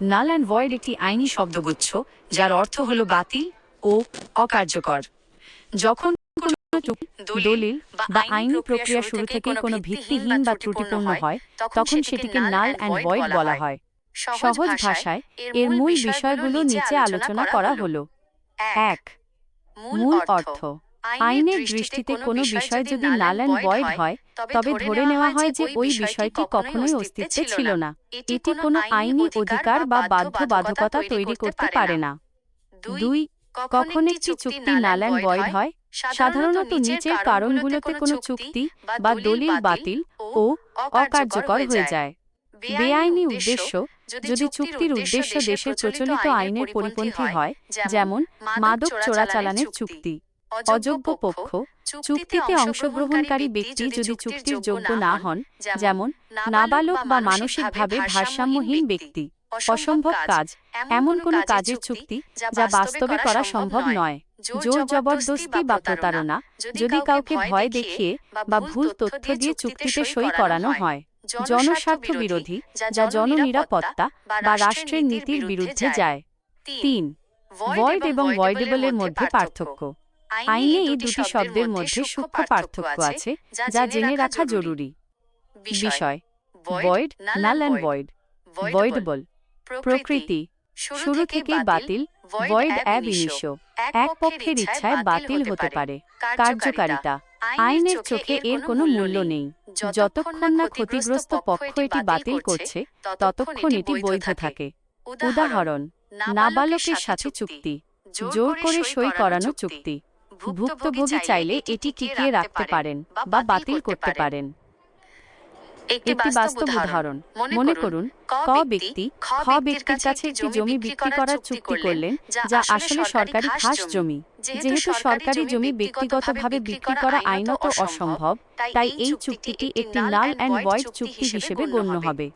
Null and void একটি আইনি শব্দগুচ্ছ যার অর্থ হল বাতিল ও অকার্যকর। যখন কোনো দলিল বা আইনি প্রক্রিয়া শুরু থেকে কোনো ভিত্তিহীন বা ত্রুটিপূর্ণ হয়, তখন সেটিকে নাল অ্যান্ড ভয়েড বলা হয়। সহজ ভাষায় এর মূল বিষয়গুলো নিচে আলোচনা করা হলো। ১. মূল অর্থ। আইনের দৃষ্টিতে কোনো বিষয় যদি নাল অ্যান্ড ভয়েড হয়, তবে ধরে নেওয়া হয় যে ওই বিষয়টি কখনোই অস্তিত্বে ছিল না। এটি কোনো আইনি অধিকার বা বাধ্যবাধকতা তৈরি করতে পারে না। ২. কখন একটি চুক্তি নাল অ্যান্ড ভয়েড হয়? সাধারণত নিচের কারণগুলোতে কোনো চুক্তি বা দলিল বাতিল ও অকার্যকর হয়ে যায়। বেআইনি উদ্দেশ্য। যদি চুক্তির উদ্দেশ্য দেশের প্রচলিত আইনের পরিপন্থী হয়, যেমন মাদক চোরাচালানের চুক্তি। অযোগ্য পক্ষ। চুক্তিতে অংশগ্রহণকারী ব্যক্তি যদি চুক্তির যোগ্য না হন, যেমন নাবালক বা মানসিকভাবে ভারসাম্যহীন ব্যক্তি। অসম্ভব কাজ। এমন কোনো কাজের চুক্তি যা বাস্তবে করা সম্ভব নয়। জোর জবরদস্তি বা প্রতারণা। যদি কাউকে ভয় দেখিয়ে বা ভুল তথ্য দিয়ে চুক্তিতে সই করানো হয়। জনস্বার্থ বিরোধী, যা জননিরাপত্তা বা রাষ্ট্রের নীতির বিরুদ্ধে যায়। ৩. ভয়েড এবং ভয়েডেবলের মধ্যে পার্থক্য। আইনে এই দুটি শব্দের মধ্যে সূক্ষ্ম পার্থক্য আছে, যা জেনে রাখা জরুরি। বিষয়: ভয়েড, নাল অ্যান্ড ভয়েড। ভয়েডেবল প্রকৃতি। শুরু থেকেই বাতিল, ভয়েড অ্যাব ইনিশিও, এক পক্ষের ইচ্ছায় বাতিল হতে পারে। কার্যকারিতা। আইনের চোখে এর কোনো মূল্য নেই। যতক্ষণ না ক্ষতিগ্রস্ত পক্ষ এটি বাতিল করছে, ততক্ষণ এটি বৈধ থাকে। উদাহরণ: নাবালকের সাথে চুক্তি, জোর করে সই করানো চুক্তি। ভুক্তভোগী চাইলে এটি টিকিয়ে রাখতে পারেন বা বাতিল করতে পারেন। একটি বাস্তব উদাহরণ মনে করুন। ক ব্যক্তি খ ব্যক্তির কাছে একটি জমি বিক্রি করার চুক্তি করলেন, যা আসলে সরকারি খাস জমি। যেহেতু সরকারি জমি ব্যক্তিগতভাবে বিক্রি করা আইনত অসম্ভব, তাই এই চুক্তিটি একটি নাল অ্যান্ড ভয়েড চুক্তি হিসেবে গণ্য হবে।